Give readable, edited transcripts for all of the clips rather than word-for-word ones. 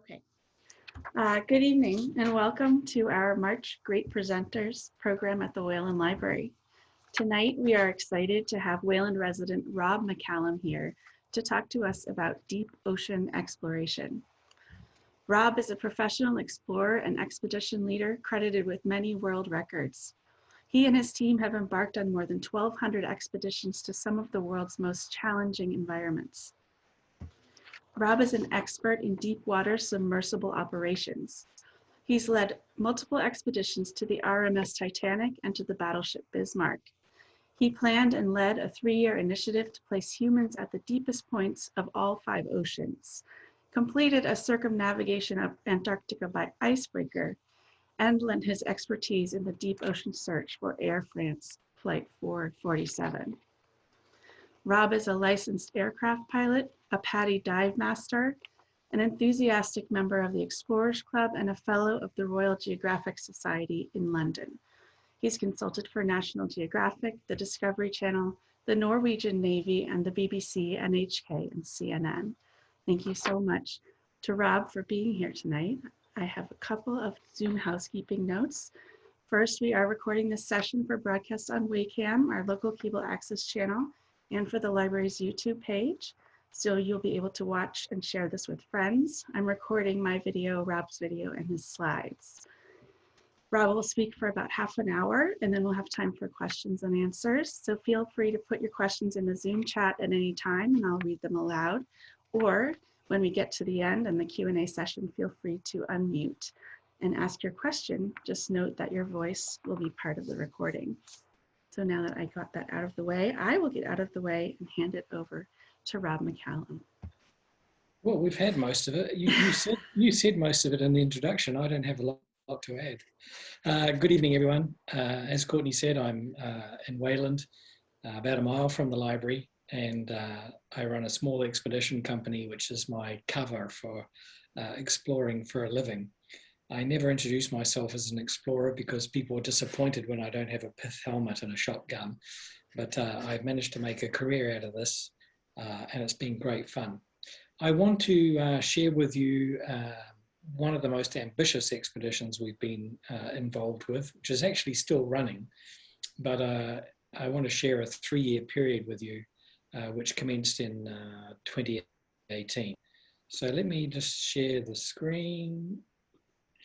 Okay. Good evening and welcome to our March Great Presenters program at the Wayland Library. Tonight we are excited to have Wayland resident Rob McCallum here to talk to us about deep ocean exploration. Rob is a professional explorer and expedition leader credited with many world records. He and his team have embarked on more than 1,200 expeditions to some of the world's most challenging environments. Rob is an expert in deep water submersible operations. He's led multiple expeditions to the RMS Titanic and to the battleship Bismarck. He planned and led a 3-year initiative to place humans at the deepest points of all 5 oceans, completed a circumnavigation of Antarctica by icebreaker, and lent his expertise in the deep ocean search for Air France Flight 447. Rob is a licensed aircraft pilot, a PADI dive master, an enthusiastic member of the Explorers Club, and a fellow of the Royal Geographic Society in London. He's consulted for National Geographic, the Discovery Channel, the Norwegian Navy, and the BBC, NHK, and CNN. Thank you so much to Rob for being here tonight. I have a couple of Zoom housekeeping notes. First, we are recording this session for broadcast on Waycam, our local cable access channel, and for the library's YouTube page. So you'll be able to watch and share this with friends. I'm recording my video, Rob's video, and his slides. Rob will speak for about half an hour, and then we'll have time for questions and answers. So feel free to put your questions in the Zoom chat at any time, and I'll read them aloud. Or when we get to the end and the Q&A session, feel free to unmute and ask your question. Just note that your voice will be part of the recording. So now that I got that out of the way, I will get out of the way and hand it over to Rob McCallum. Well, we've had most of it. You said most of it in the introduction. I don't have a lot to add. Good evening, everyone. As Courtney said, I'm in Wayland, about a mile from the library, and I run a small expedition company, which is my cover for exploring for a living. I never introduce myself as an explorer because people are disappointed when I don't have a pith helmet and a shotgun. But I've managed to make a career out of this, and it's been great fun. I want to share with you one of the most ambitious expeditions we've been involved with, which is actually still running. But I want to share a 3-year period with you, which commenced in 2018. So let me just share the screen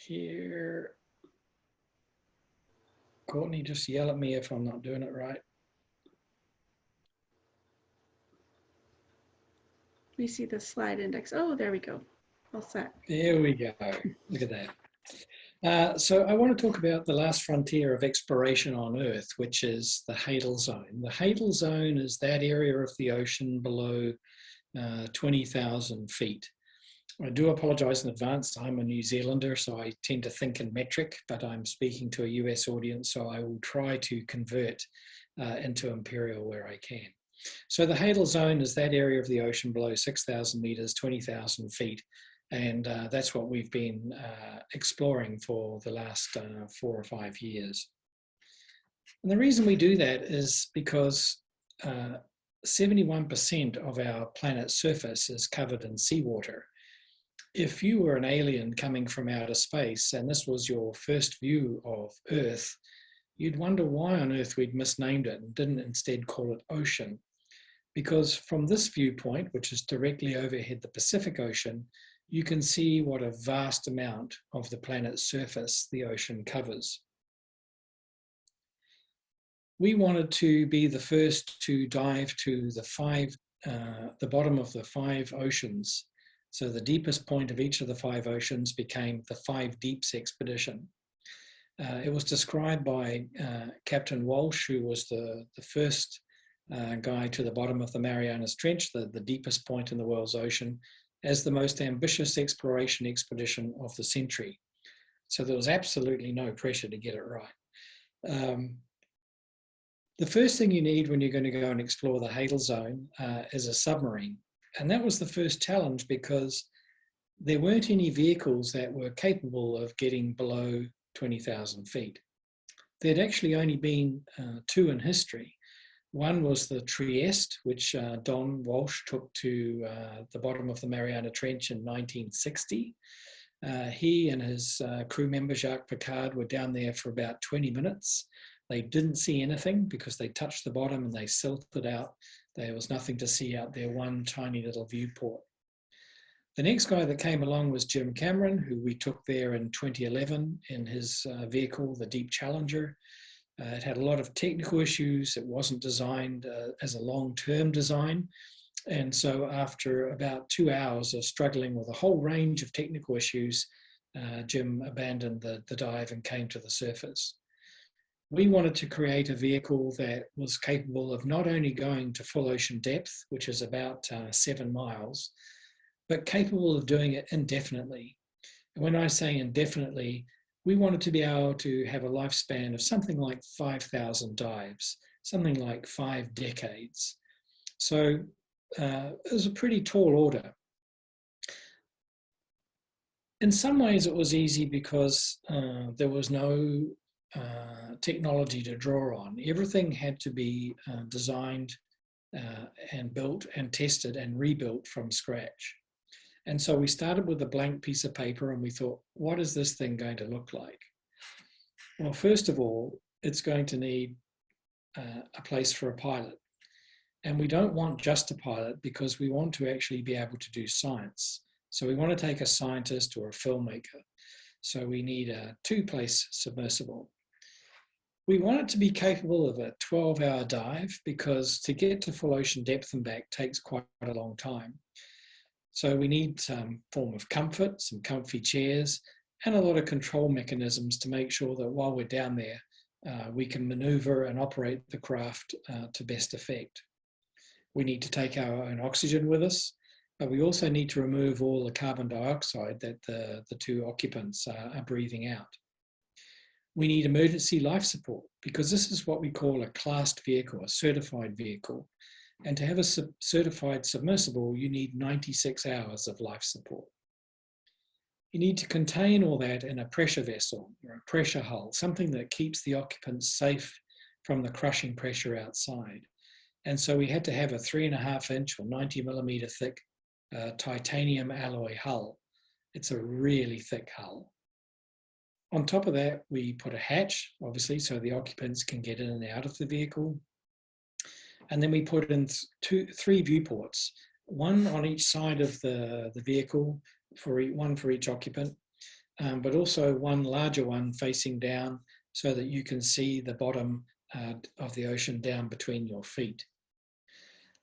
here. Courtney, just yell at me if I'm not doing it right. We see the slide index. Oh, there we go. All set. There we go. Look at that. So I want to talk about the last frontier of exploration on Earth, which is the Hadal Zone. The Hadal Zone is that area of the ocean below 20,000 feet. I do apologise in advance. I'm a New Zealander, so I tend to think in metric, but I'm speaking to a US audience, so I will try to convert into imperial where I can. So the Hadal Zone is that area of the ocean below 6,000 metres, 20,000 feet, and that's what we've been exploring for the last 4 or 5 years. And the reason we do that is because 71% of our planet's surface is covered in seawater. If you were an alien coming from outer space and this was your first view of Earth, you'd wonder why on earth we'd misnamed it and didn't instead call it ocean. Because from this viewpoint, which is directly overhead the Pacific Ocean, you can see what a vast amount of the planet's surface the ocean covers. We wanted to be the first to dive to the bottom of the 5 oceans. So the deepest point of each of the 5 oceans became the 5 Deeps expedition. It was described by Captain Walsh, who was the first guy to the bottom of the Mariana Trench, the deepest point in the world's ocean, as the most ambitious exploration expedition of the century. So there was absolutely no pressure to get it right. The first thing you need when you're going to go and explore the Hadal Zone is a submarine. And that was the first challenge because there weren't any vehicles that were capable of getting below 20,000 feet. There'd actually only been 2 in history. One was the Trieste, which Don Walsh took to the bottom of the Mariana Trench in 1960. He and his crew member, Jacques Picard, were down there for about 20 minutes. They didn't see anything because they touched the bottom and they silted out. There was nothing to see out there, one tiny little viewport. The next guy that came along was Jim Cameron, who we took there in 2011 in his vehicle, the Deep Challenger. It had a lot of technical issues. It wasn't designed as a long-term design. And so after about 2 hours of struggling with a whole range of technical issues, Jim abandoned the dive and came to the surface. We wanted to create a vehicle that was capable of not only going to full ocean depth, which is about 7 miles, but capable of doing it indefinitely. And when I say indefinitely, we wanted to be able to have a lifespan of something like 5,000 dives, something like 5 decades. So it was a pretty tall order. In some ways, it was easy because there was no technology to draw on. Everything had to be designed and built and tested and rebuilt from scratch. And so we started with a blank piece of paper and we thought, what is this thing going to look like? Well, first of all, it's going to need a place for a pilot. And we don't want just a pilot because we want to actually be able to do science. So we want to take a scientist or a filmmaker. So we need a 2-place submersible. We want it to be capable of a 12-hour dive because to get to full ocean depth and back takes quite a long time. So we need some form of comfort, some comfy chairs, and a lot of control mechanisms to make sure that while we're down there, we can maneuver and operate the craft to best effect. We need to take our own oxygen with us, but we also need to remove all the carbon dioxide that the 2 occupants are breathing out. We need emergency life support because this is what we call a classed vehicle, a certified vehicle. And to have a certified submersible, you need 96 hours of life support. You need to contain all that in a pressure vessel or a pressure hull, something that keeps the occupants safe from the crushing pressure outside. And so we had to have a 3.5-inch or 90 millimeter thick titanium alloy hull. It's a really thick hull. On top of that, we put a hatch, obviously, so the occupants can get in and out of the vehicle. And then we put in 3 viewports, one on each side of the vehicle, one for each occupant, but also one larger one facing down so that you can see the bottom of the ocean down between your feet.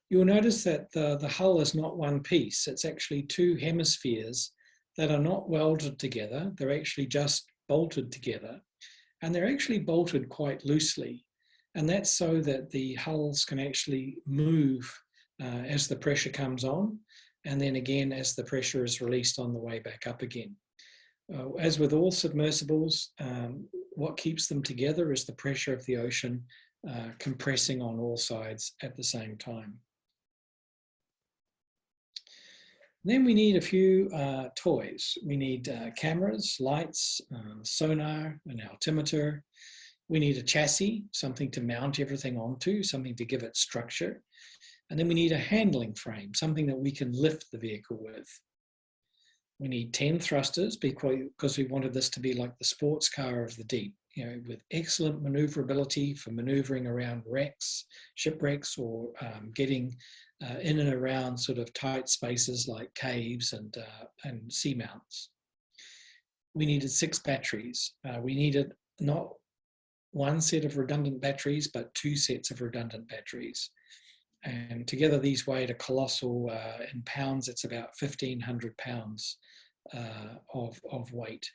You'll notice that the hull is not one piece. It's actually 2 hemispheres that are not welded together. They're actually just bolted together, and they're actually bolted quite loosely. And that's so that the hulls can actually move as the pressure comes on, and then again as the pressure is released on the way back up again. As with all submersibles, what keeps them together is the pressure of the ocean compressing on all sides at the same time. Then we need a few toys. We need cameras, lights, sonar, an altimeter. We need a chassis, something to mount everything onto, something to give it structure. And then we need a handling frame, something that we can lift the vehicle with. We need 10 thrusters because we wanted this to be like the sports car of the deep, with excellent maneuverability for maneuvering around wrecks, shipwrecks, or getting in and around sort of tight spaces like caves and seamounts. We needed 6 batteries. We needed not 1 set of redundant batteries, but 2 sets of redundant batteries. And together these weighed a colossal, in pounds, it's about 1,500 pounds of weight.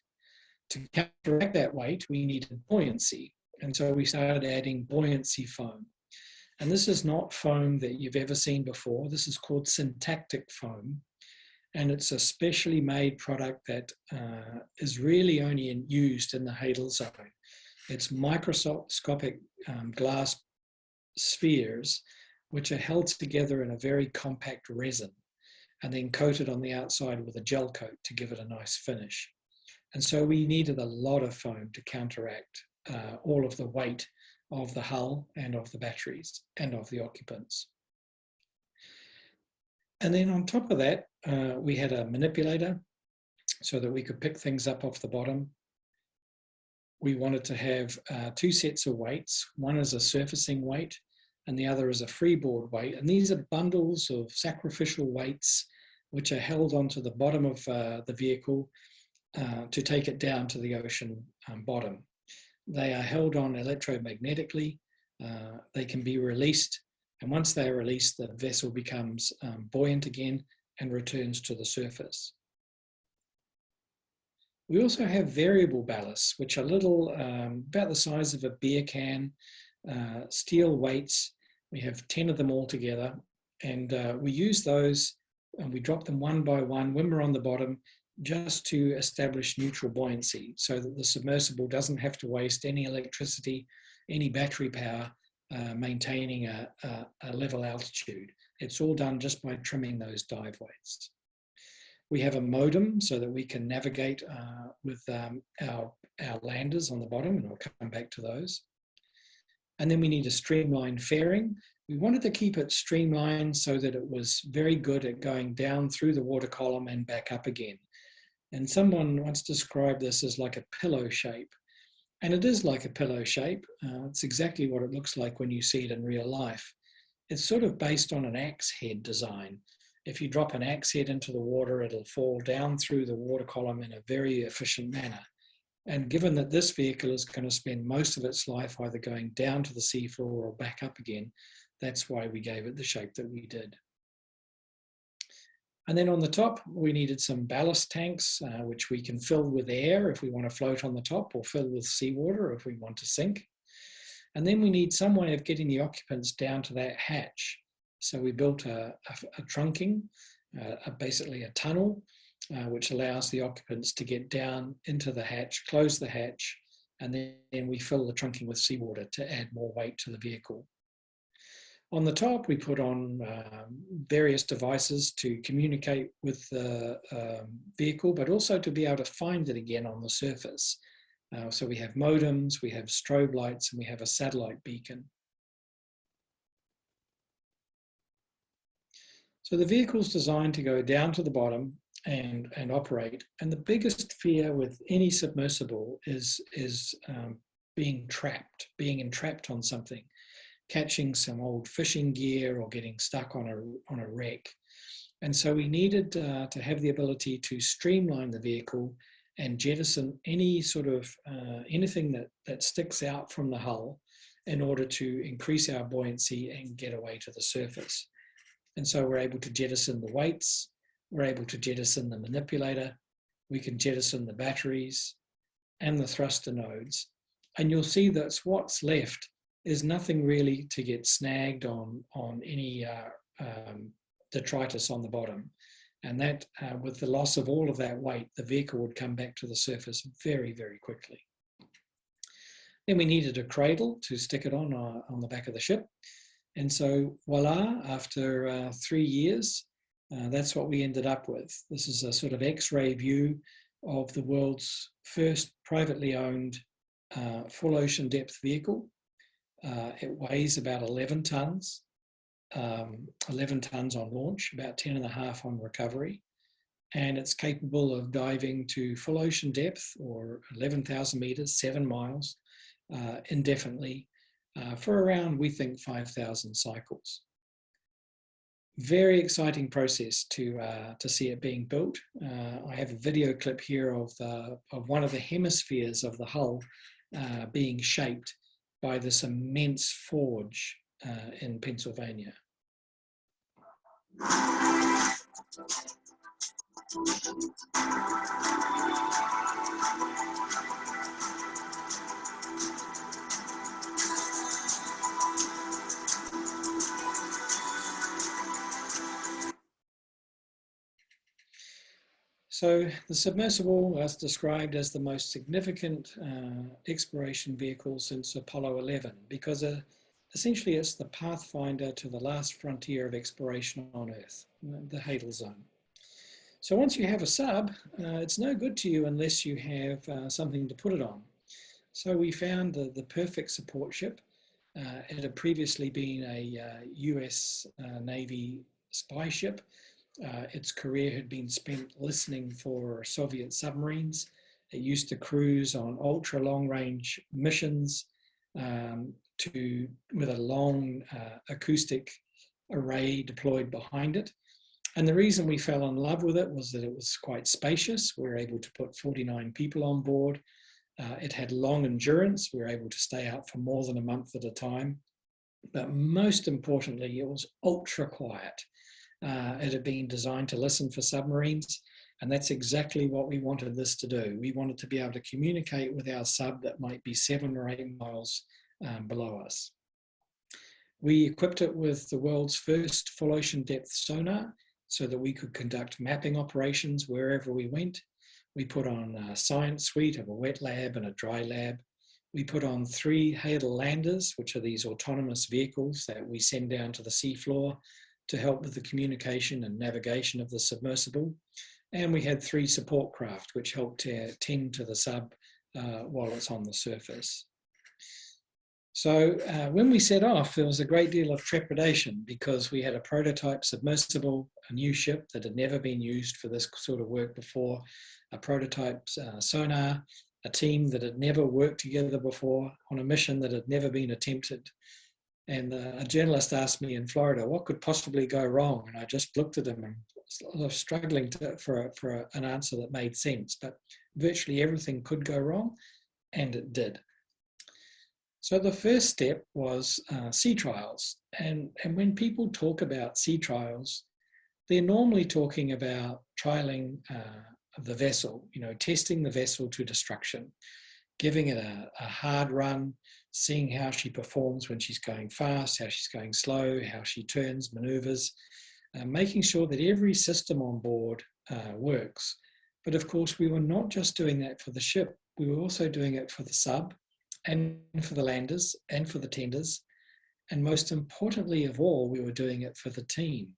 To counteract that weight, we needed buoyancy. And so we started adding buoyancy foam. And this is not foam that you've ever seen before. This is called syntactic foam. And it's a specially made product that is really only used in the Hadel Zone. It's microscopic glass spheres which are held together in a very compact resin and then coated on the outside with a gel coat to give it a nice finish. And so we needed a lot of foam to counteract all of the weight of the hull and of the batteries and of the occupants. And then on top of that, we had a manipulator so that we could pick things up off the bottom. We wanted to have 2 sets of weights. One is a surfacing weight and the other is a freeboard weight. And these are bundles of sacrificial weights which are held onto the bottom of the vehicle to take it down to the ocean bottom. They are held on electromagnetically. They can be released, and once they are released, the vessel becomes buoyant again and returns to the surface. We also have variable ballasts, which are little, about the size of a beer can, steel weights. We have 10 of them all together, and we use those and we drop them one by one when we're on the bottom, just to establish neutral buoyancy so that the submersible doesn't have to waste any electricity, any battery power, maintaining a level altitude. It's all done just by trimming those dive weights. We have a modem so that we can navigate with our landers on the bottom, and I'll come back to those. And then we need a streamlined fairing. We wanted to keep it streamlined so that it was very good at going down through the water column and back up again. And someone once described this as like a pillow shape. And it is like a pillow shape. It's exactly what it looks like when you see it in real life. It's sort of based on an axe head design. If you drop an axe head into the water, it'll fall down through the water column in a very efficient manner. And given that this vehicle is going to spend most of its life either going down to the seafloor or back up again, that's why we gave it the shape that we did. And then on the top, we needed some ballast tanks, which we can fill with air if we want to float on the top, or fill with seawater if we want to sink. And then we need some way of getting the occupants down to that hatch. So we built a trunking, basically a tunnel, which allows the occupants to get down into the hatch, close the hatch, and then we fill the trunking with seawater to add more weight to the vehicle. On the top, we put on various devices to communicate with the vehicle, but also to be able to find it again on the surface. So we have modems, we have strobe lights, and we have a satellite beacon. So the vehicle's designed to go down to the bottom and operate. And the biggest fear with any submersible is being entrapped on something, catching some old fishing gear or getting stuck on a wreck. And so we needed to have the ability to streamline the vehicle and jettison any sort of anything that sticks out from the hull in order to increase our buoyancy and get away to the surface. And so we're able to jettison the weights, we're able to jettison the manipulator, we can jettison the batteries and the thruster nodes. And you'll see that what's left is nothing really to get snagged on any detritus on the bottom. And that, with the loss of all of that weight, the vehicle would come back to the surface very, very quickly. Then we needed a cradle to stick it on the back of the ship. And so, voila, after 3 years, that's what we ended up with. This is a sort of X-ray view of the world's first privately owned full ocean depth vehicle. It weighs about 11 tons, 11 tons on launch, about 10.5 on recovery. And it's capable of diving to full ocean depth, or 11,000 meters, 7 miles, indefinitely, for around, we think, 5,000 cycles. Very exciting process to see it being built. I have a video clip here of one of the hemispheres of the hull being shaped by this immense forge in Pennsylvania. So the submersible was described as the most significant exploration vehicle since Apollo 11, because essentially it's the pathfinder to the last frontier of exploration on Earth, the Hadal Zone. So once you have a sub, it's no good to you unless you have something to put it on. So we found the perfect support ship. It had previously been a US Navy spy ship. Its career had been spent listening for Soviet submarines. It used to cruise on ultra long range missions with a long acoustic array deployed behind it. And the reason we fell in love with it was that it was quite spacious. We were able to put 49 people on board. It had long endurance. We were able to stay out for more than a month at a time. But most importantly, it was ultra quiet. It had been designed to listen for submarines, and that's exactly what we wanted this to do. We wanted to be able to communicate with our sub that might be 7 or 8 miles below us. We equipped it with the world's first full ocean depth sonar so that we could conduct mapping operations wherever we went. We put on a science suite of a wet lab and a dry lab. We put on 3 Hadal landers, which are these autonomous vehicles that we send down to the seafloor to help with the communication and navigation of the submersible. And we had 3 support craft, which helped tend to the sub while it's on the surface. So when we set off, there was a great deal of trepidation because we had a prototype submersible, a new ship that had never been used for this sort of work before, a prototype sonar, a team that had never worked together before on a mission that had never been attempted. And a journalist asked me in Florida, what could possibly go wrong? And I just looked at him and was struggling for an answer that made sense. But virtually everything could go wrong, and it did. So the first step was sea trials. And when people talk about sea trials, they're normally talking about trialing the vessel, testing the vessel to destruction, giving it a hard run, seeing how she performs when she's going fast, how she's going slow, how she turns, maneuvers, making sure that every system on board works. But of course, we were not just doing that for the ship, we were also doing it for the sub, and for the landers, and for the tenders. And most importantly of all, we were doing it for the team.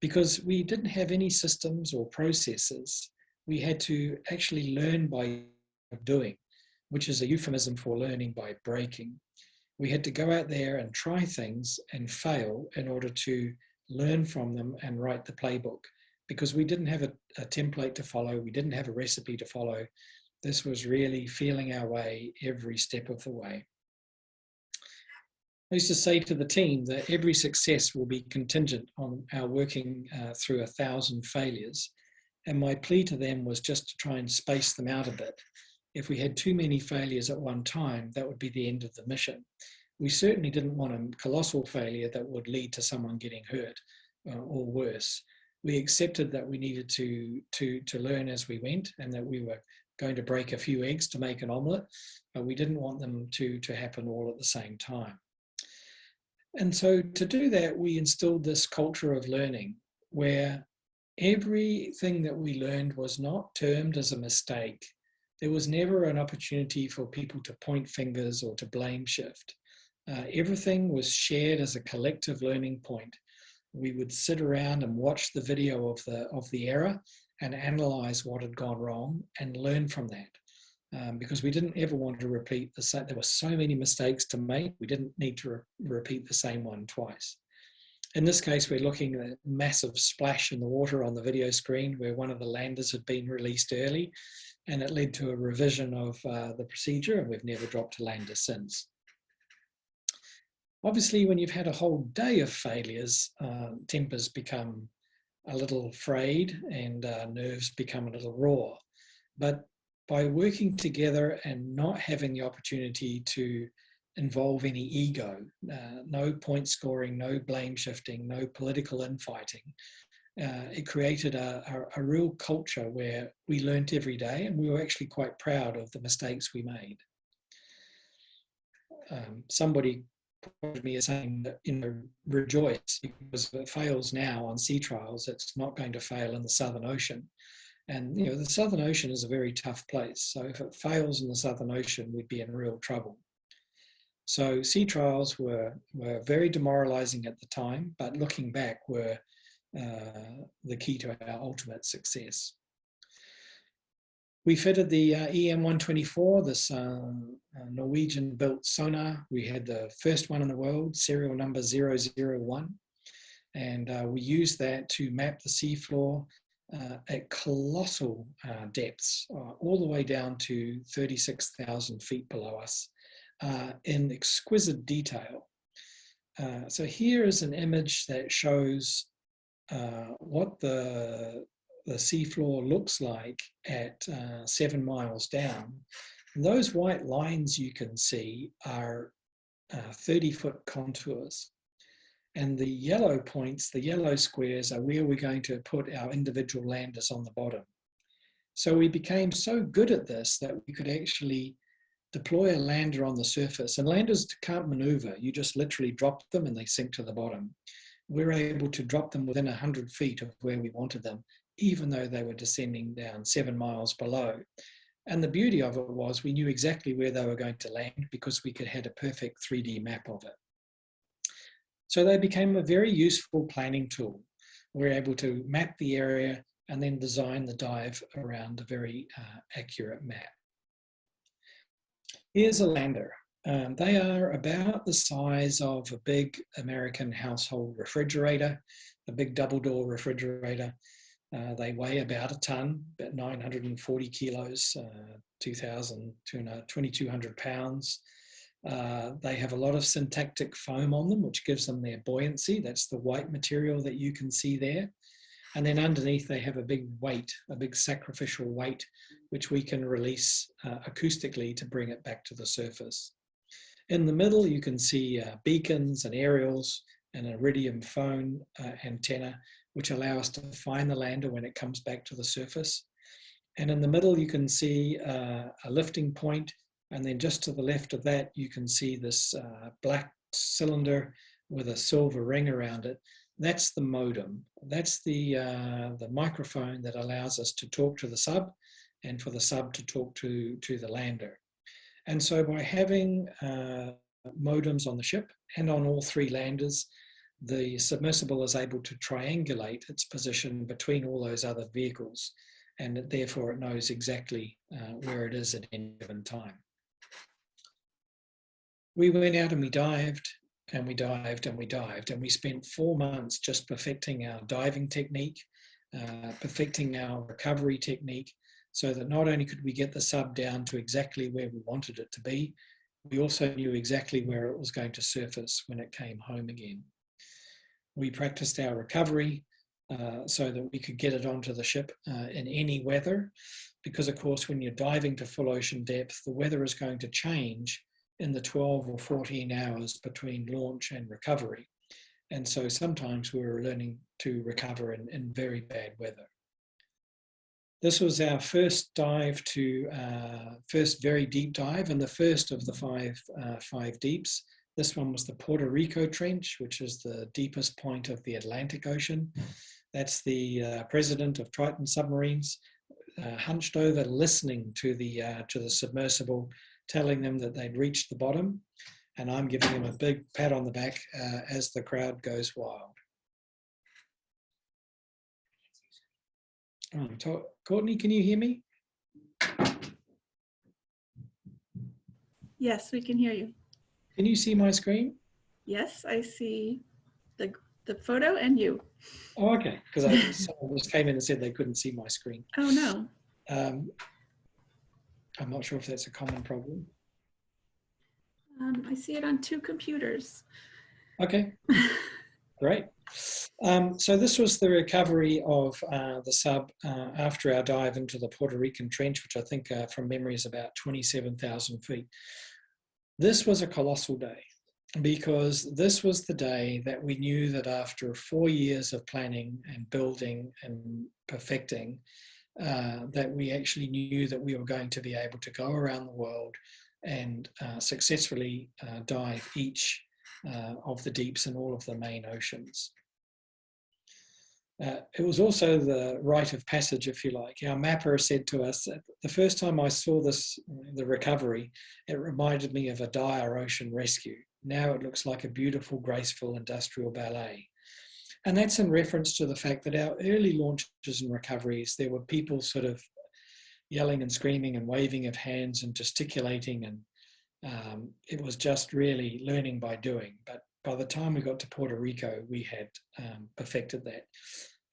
Because we didn't have any systems or processes. We had to actually learn by doing, which is a euphemism for learning by breaking. We had to go out there and try things and fail in order to learn from them and write the playbook. Because we didn't have a template to follow, we didn't have a recipe to follow. This was really feeling our way every step of the way. I used to say to the team that every success will be contingent on our working through 1,000 failures. And my plea to them was just to try and space them out a bit. If we had too many failures at one time, that would be the end of the mission. We certainly didn't want a colossal failure that would lead to someone getting hurt or worse. We accepted that we needed to learn as we went and that we were going to break a few eggs to make an omelette, but we didn't want them to happen all at the same time. And so to do that, we instilled this culture of learning where everything that we learned was not termed as a mistake. There was never an opportunity for people to point fingers or to blame shift. Everything was shared as a collective learning point. We would sit around and watch the video of the error and analyze what had gone wrong and learn from that. Because we didn't ever want to repeat the same. There were so many mistakes to make, we didn't need to repeat the same one twice. In this case, we're looking at a massive splash in the water on the video screen where one of the landers had been released early, and it led to a revision of the procedure, and we've never dropped a lander since. Obviously, when you've had a whole day of failures, tempers become a little frayed and nerves become a little raw. But by working together and not having the opportunity to involve any ego, no point scoring, no blame shifting, no political infighting, it created a real culture where we learnt every day and we were actually quite proud of the mistakes we made. Somebody quoted me as saying that, rejoice, because if it fails now on sea trials, it's not going to fail in the Southern Ocean. And the Southern Ocean is a very tough place. So if it fails in the Southern Ocean, we'd be in real trouble. So sea trials were very demoralizing at the time, but looking back were the key to our ultimate success. We fitted the EM-124, this Norwegian-built sonar. We had the first one in the world, serial number 001. And we used that to map the seafloor at colossal depths, all the way down to 36,000 feet below us, in exquisite detail. So here is an image that shows what the seafloor looks like at 7 miles down. And those white lines you can see are 30-foot contours. And the yellow points, the yellow squares, are where we're going to put our individual landers on the bottom. So we became so good at this that we could actually deploy a lander on the surface. And landers can't maneuver. You just literally drop them and they sink to the bottom. We're able to drop them within 100 feet of where we wanted them, even though they were descending down 7 miles below. And the beauty of it was we knew exactly where they were going to land because we had a perfect 3D map of it. So they became a very useful planning tool. We're able to map the area and then design the dive around a very accurate map. Here's a lander. They are about the size of a big American household refrigerator, a big double-door refrigerator. They weigh about a ton, about 940 kilos, 2,200 pounds. They have a lot of syntactic foam on them, which gives them their buoyancy. That's the white material that you can see there. And then underneath they have a big weight, a big sacrificial weight, which we can release acoustically to bring it back to the surface. In the middle, you can see beacons and aerials and iridium phone antenna, which allow us to find the lander when it comes back to the surface. And in the middle, you can see a lifting point. And then just to the left of that, you can see this black cylinder with a silver ring around it. That's the modem. That's the microphone that allows us to talk to the sub and for the sub to talk to the lander. And so by having modems on the ship and on all 3 landers, the submersible is able to triangulate its position between all those other vehicles. And therefore it knows exactly where it is at any given time. We went out and we dived and we dived and we dived, and we spent 4 months just perfecting our diving technique, perfecting our recovery technique, so that not only could we get the sub down to exactly where we wanted it to be, we also knew exactly where it was going to surface when it came home again. We practiced our recovery so that we could get it onto the ship in any weather, because of course when you're diving to full ocean depth, the weather is going to change in the 12 or 14 hours between launch and recovery. And so sometimes we were learning to recover in very bad weather. This was our first dive first very deep dive, and the first of the five deeps. This one was the Puerto Rico Trench, which is the deepest point of the Atlantic Ocean. That's the president of Triton Submarines, hunched over listening to the submersible, telling them that they'd reached the bottom, and I'm giving him a big pat on the back as the crowd goes wild. Courtney, can you hear me? Yes, we can hear you. Can you see my screen? Yes, I see the photo and you. Oh, okay, because someone just came in and said they couldn't see my screen. Oh, no. I'm not sure if that's a common problem. I see it on 2 computers. Okay, great. So this was the recovery of the sub after our dive into the Puerto Rican Trench, which I think from memory is about 27,000 feet. This was a colossal day, because this was the day that we knew that after 4 years of planning and building and perfecting, that we actually knew that we were going to be able to go around the world and successfully dive each of the deeps in all of the main oceans. It was also the rite of passage, if you like. Our mapper said to us that the first time I saw the recovery, it reminded me of a dire ocean rescue. Now it looks like a beautiful, graceful industrial ballet. And that's in reference to the fact that our early launches and recoveries, there were people sort of yelling and screaming and waving of hands and gesticulating, and it was just really learning by doing. But by the time we got to Puerto Rico, we had perfected that.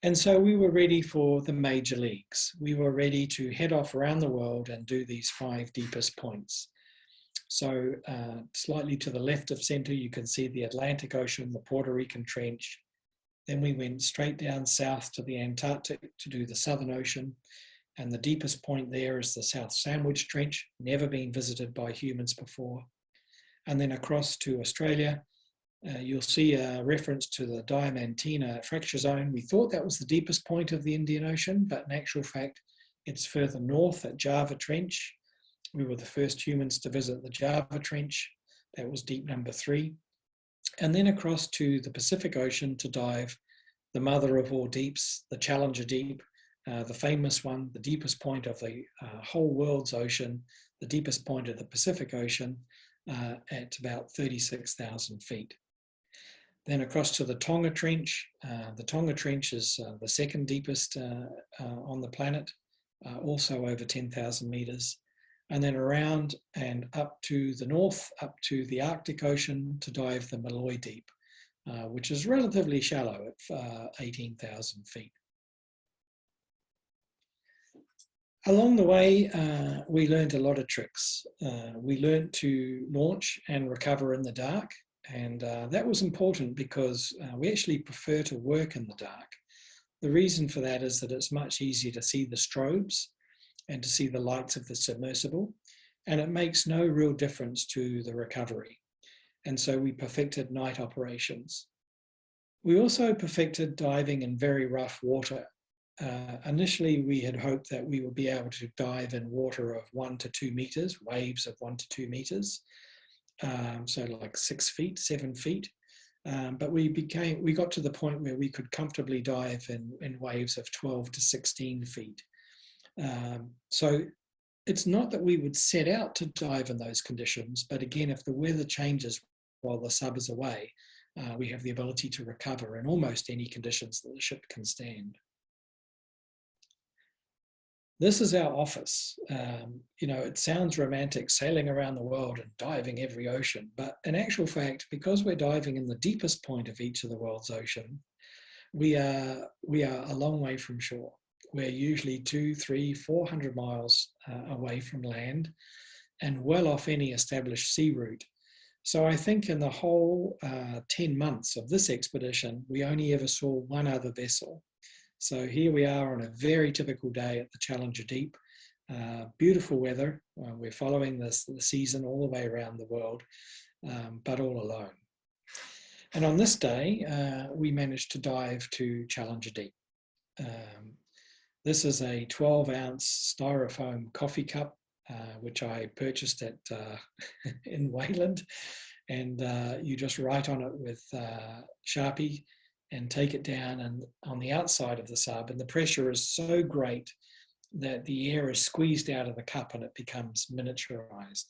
And so we were ready for the major leagues. We were ready to head off around the world and do these 5 deepest points. So slightly to the left of center, you can see the Atlantic Ocean, the Puerto Rican Trench. Then we went straight down south to the Antarctic to do the Southern Ocean. And the deepest point there is the South Sandwich Trench, never been visited by humans before. And then across to Australia, you'll see a reference to the Diamantina fracture zone. We thought that was the deepest point of the Indian Ocean, but in actual fact, it's further north at Java Trench. We were the first humans to visit the Java Trench. That was deep number 3. And then across to the Pacific Ocean to dive the mother of all deeps, the Challenger Deep, the famous one, the deepest point of the whole world's ocean, the deepest point of the Pacific Ocean at about 36,000 feet. Then across to the Tonga Trench. The Tonga Trench is the second deepest on the planet, also over 10,000 meters. And then around and up to the north, up to the Arctic Ocean to dive the Malloy Deep, which is relatively shallow at 18,000 feet. Along the way, we learned a lot of tricks. We learned to launch and recover in the dark. And that was important because we actually prefer to work in the dark. The reason for that is that it's much easier to see the strobes and to see the lights of the submersible, and it makes no real difference to the recovery. And so we perfected night operations. We also perfected diving in very rough water. Initially, we had hoped that we would be able to dive in water of 1 to 2 meters, waves of 1 to 2 meters. So like 6 feet, 7 feet. But we got to the point where we could comfortably dive in waves of 12 to 16 feet. So it's not that we would set out to dive in those conditions, but again, if the weather changes while the sub is away, we have the ability to recover in almost any conditions that the ship can stand. This is our office. You know, it sounds romantic, sailing around the world and diving every ocean, but in actual fact, because we're diving in the deepest point of each of the world's ocean, we are a long way from shore. We're usually 200, 300, 400 miles away from land and well off any established sea route. So I think in the whole 10 months of this expedition, we only ever saw one other vessel. So here we are on a very typical day at the Challenger Deep. Beautiful weather. We're following the season all the way around the world, but all alone. And on this day, we managed to dive to Challenger Deep. This is a 12-ounce styrofoam coffee cup, which I purchased at in Wayland, and you just write on it with Sharpie and take it down and on the outside of the sub, and the pressure is so great that the air is squeezed out of the cup and it becomes miniaturized.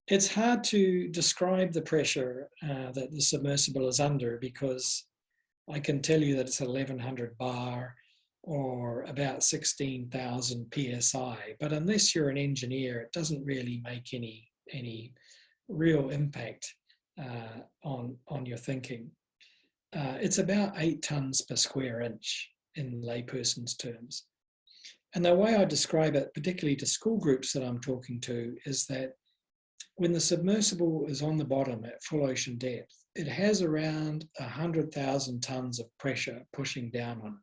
It's hard to describe the pressure that the submersible is under, because I can tell you that it's 1100 bar or about 16,000 PSI, but unless you're an engineer, it doesn't really make any real impact on your thinking. It's about 8 tons per square inch in layperson's terms. And the way I describe it, particularly to school groups that I'm talking to, is that when the submersible is on the bottom at full ocean depth, it has around 100,000 tons of pressure pushing down on it.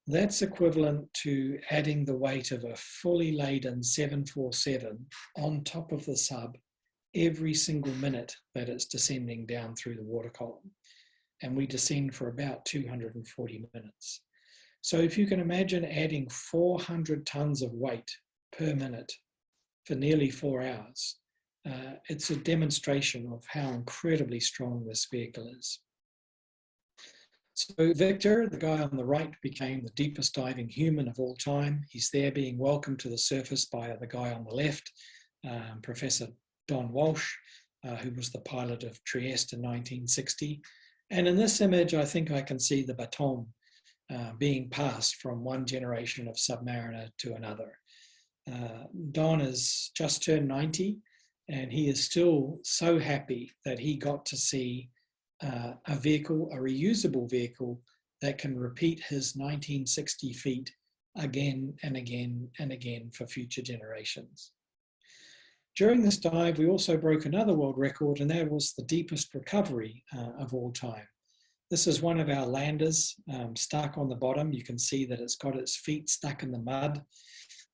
That's equivalent to adding the weight of a fully laden 747 on top of the sub every single minute that it's descending down through the water column. And we descend for about 240 minutes. So if you can imagine adding 400 tons of weight per minute for nearly 4 hours, it's a demonstration of how incredibly strong this vehicle is. So Victor, the guy on the right, became the deepest diving human of all time. He's there being welcomed to the surface by the guy on the left, Professor Don Walsh, who was the pilot of Trieste in 1960. And in this image, I think I can see the baton being passed from one generation of submariner to another. Don has just turned 90, and he is still so happy that he got to see a vehicle, a reusable vehicle, that can repeat his 1960 feet again and again and again for future generations. During this dive, we also broke another world record, and that was the deepest recovery of all time. This is one of our landers stuck on the bottom. You can see that it's got its feet stuck in the mud.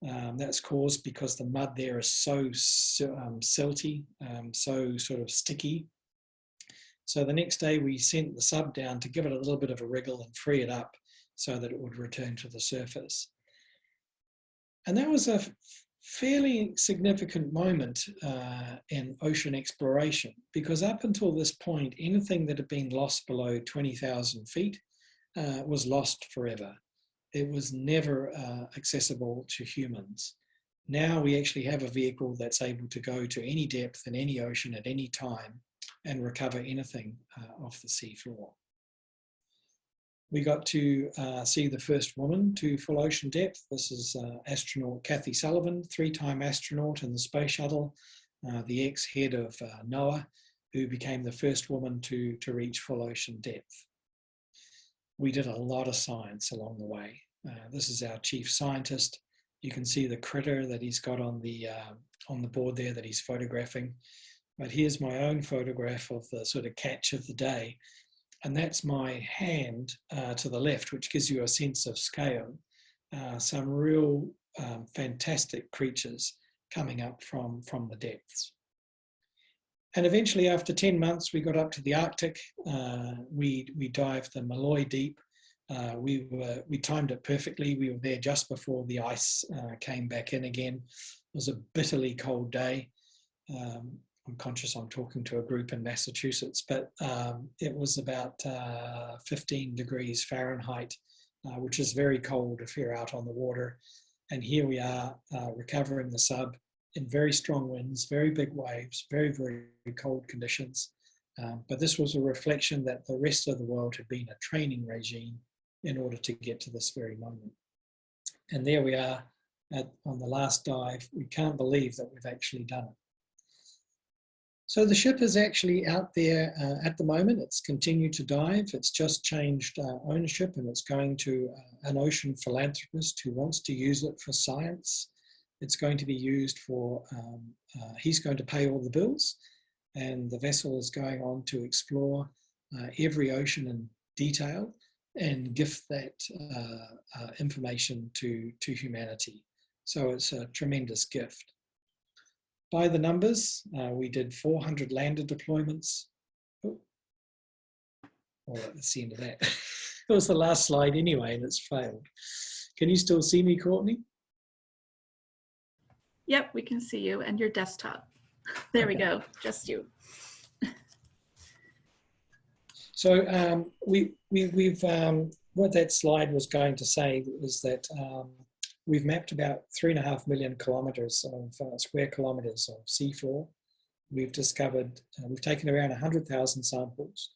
That's caused because the mud there is so silty, so sort of sticky. So the next day we sent the sub down to give it a little bit of a wriggle and free it up so that it would return to the surface. And that was a fairly significant moment in ocean exploration, because up until this point, anything that had been lost below 20,000 feet was lost forever. It was never accessible to humans. Now we actually have a vehicle that's able to go to any depth in any ocean at any time and recover anything off the sea floor. We got to see the first woman to full ocean depth. This is astronaut Kathy Sullivan, 3-time astronaut in the space shuttle, the ex-head of NOAA, who became the first woman to reach full ocean depth. We did a lot of science along the way. This is our chief scientist. You can see the critter that he's got on the board there that he's photographing. But here's my own photograph of the sort of catch of the day. And that's my hand to the left, which gives you a sense of scale. Some real fantastic creatures coming up from the depths. And eventually, after 10 months, we got up to the Arctic. We dived the Malloy Deep. We timed it perfectly. We were there just before the ice came back in again. It was a bitterly cold day. I'm conscious I'm talking to a group in Massachusetts, but it was about 15 degrees Fahrenheit, which is very cold if you're out on the water. And here we are recovering the sub in very strong winds, very big waves, very, very cold conditions. But this was a reflection that the rest of the world had been a training regime in order to get to this very moment. And there we are on the last dive. We can't believe that we've actually done it. So the ship is actually out there at the moment. It's continued to dive. It's just changed ownership, and it's going to an ocean philanthropist who wants to use it for science. It's going to be used for, he's going to pay all the bills, and the vessel is going on to explore every ocean in detail and gift that information to humanity. So it's a tremendous gift. By the numbers, we did 400 lander deployments. Oh, well, that's the end of that. It was the last slide anyway, and it's failed. Can you still see me, Courtney? Yep, we can see you and your desktop. There we go, just you. So we've what that slide was going to say is that we've mapped about 3.5 million kilometres of square kilometres of seafloor. We've discovered, we've taken around 100,000 samples.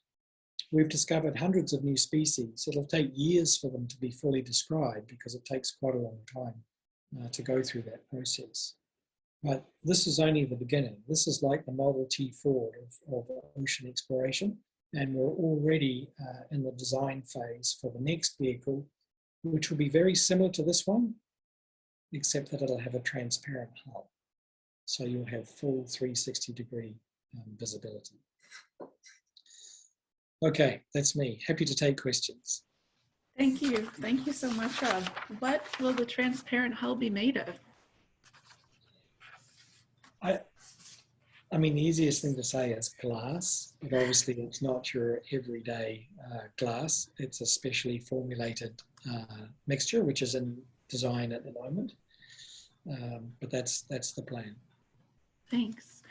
We've discovered hundreds of new species. It'll take years for them to be fully described because it takes quite a long time to go through that process. But this is only the beginning. This is like the Model T Ford of ocean exploration. And we're already in the design phase for the next vehicle, which will be very similar to this one, except that it'll have a transparent hull. So you'll have full 360-degree visibility. Okay, that's me. Happy to take questions. Thank you. Thank you so much, Rob. What will the transparent hull be made of? I mean, the easiest thing to say is glass, but obviously it's not your everyday glass. It's a specially formulated mixture, which is in design at the moment. But that's the plan. Thanks.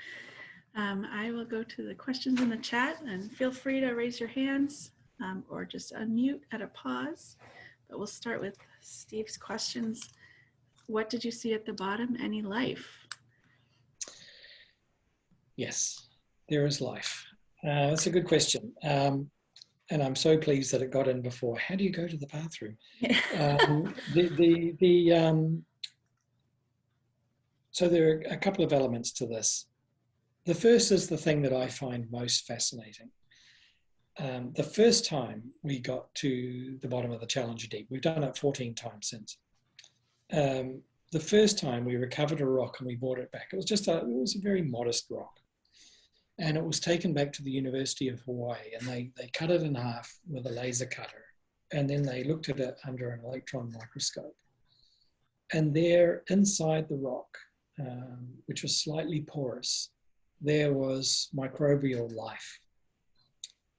I will go to the questions in the chat, and feel free to raise your hands or just unmute at a pause. But we'll start with Steve's questions. What did you see at the bottom? Any life? Yes, there is life. That's a good question. Yeah. I'm so pleased that it got in before. How do you go to the bathroom? So there are a couple of elements to this. The first is the thing that I find most fascinating. The first time we got to the bottom of the Challenger Deep, we've done it 14 times since. The first time we recovered a rock and we brought it back. It was a very modest rock. And it was taken back to the University of Hawaii, and they cut it in half with a laser cutter. And then they looked at it under an electron microscope. And there, inside the rock, which was slightly porous, there was microbial life.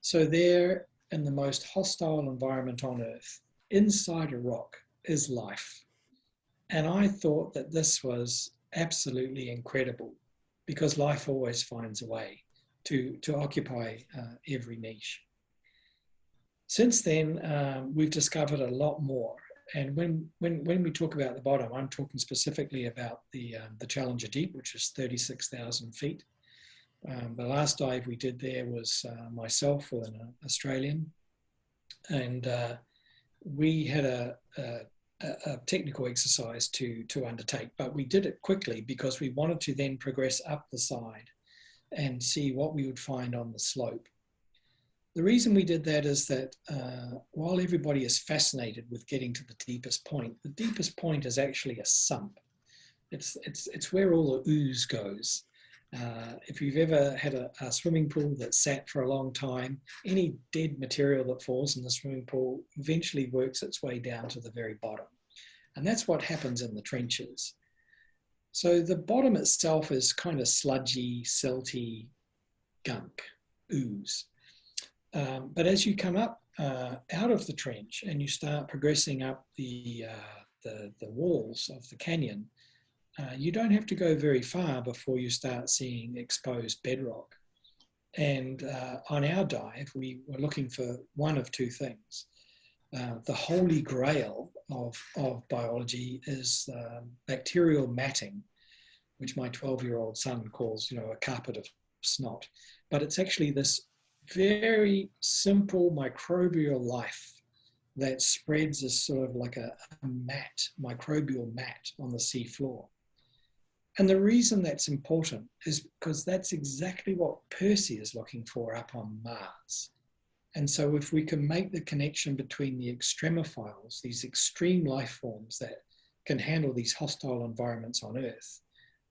So there, in the most hostile environment on Earth, inside a rock is life. And I thought that this was absolutely incredible, because life always finds a way to occupy every niche. Since then, we've discovered a lot more. And when we talk about the bottom, I'm talking specifically about the Challenger Deep, which is 36,000 feet. The last dive we did there was myself with an Australian, and we had a technical exercise to undertake, but we did it quickly because we wanted to then progress up the side and see what we would find on the slope. The reason we did that is that while everybody is fascinated with getting to the deepest point is actually a sump. It's where all the ooze goes. If you've ever had a swimming pool that sat for a long time, any dead material that falls in the swimming pool eventually works its way down to the very bottom. And that's what happens in the trenches. So the bottom itself is kind of sludgy, silty gunk, ooze. But as you come up out of the trench and you start progressing up the walls of the canyon, you don't have to go very far before you start seeing exposed bedrock. And on our dive, we were looking for one of two things. The holy grail of biology is bacterial matting, which my 12-year-old son calls, a carpet of snot. But it's actually this very simple microbial life that spreads as sort of like a mat, microbial mat on the sea floor. And the reason that's important is because that's exactly what Percy is looking for up on Mars. And so if we can make the connection between the extremophiles, these extreme life forms that can handle these hostile environments on Earth,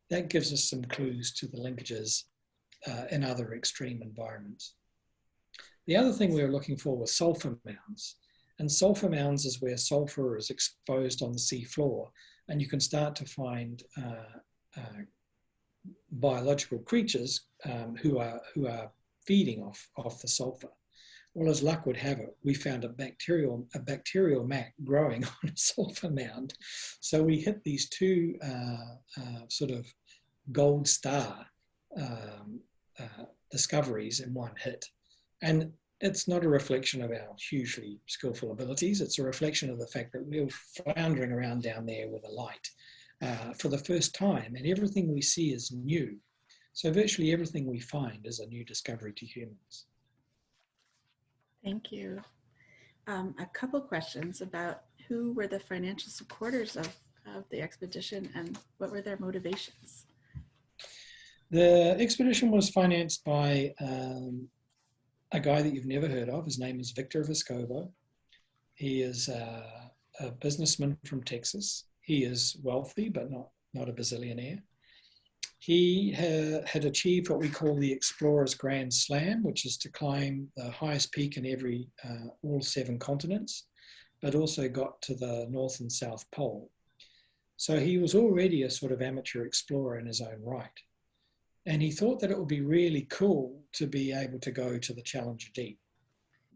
that gives us some clues to the linkages in other extreme environments. The other thing we were looking for was sulfur mounds. And sulfur mounds is where sulfur is exposed on the sea floor, and you can start to find biological creatures who are feeding off the sulfur. Well, as luck would have it, we found a bacterial mat growing on a sulfur mound. So we hit these two sort of gold star discoveries in one hit. And it's not a reflection of our hugely skillful abilities. It's a reflection of the fact that we were floundering around down there with a light for the first time, and everything we see is new. So virtually everything we find is a new discovery to humans. Thank you. A couple questions about who were the financial supporters of the expedition and what were their motivations? The expedition was financed by a guy that you've never heard of. His name is Victor Vescovo. He is a businessman from Texas. He is wealthy, but not a bazillionaire. He had achieved what we call the Explorer's Grand Slam, which is to climb the highest peak in all 7 continents, but also got to the North and South Pole. So he was already a sort of amateur explorer in his own right. And he thought that it would be really cool to be able to go to the Challenger Deep.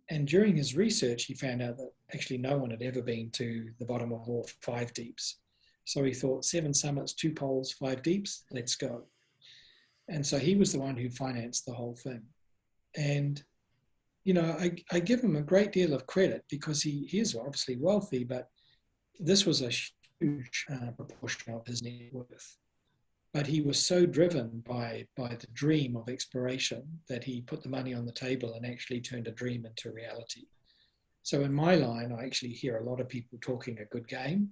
And during his research, he found out that actually no one had ever been to the bottom of all 5 deeps. So he thought 7 summits, 2 poles, 5 deeps, let's go. And so he was the one who financed the whole thing. And, I give him a great deal of credit because he is obviously wealthy, but this was a huge proportion of his net worth. but he was so driven by the dream of exploration that he put the money on the table and actually turned a dream into reality. So in my line, I actually hear a lot of people talking a good game.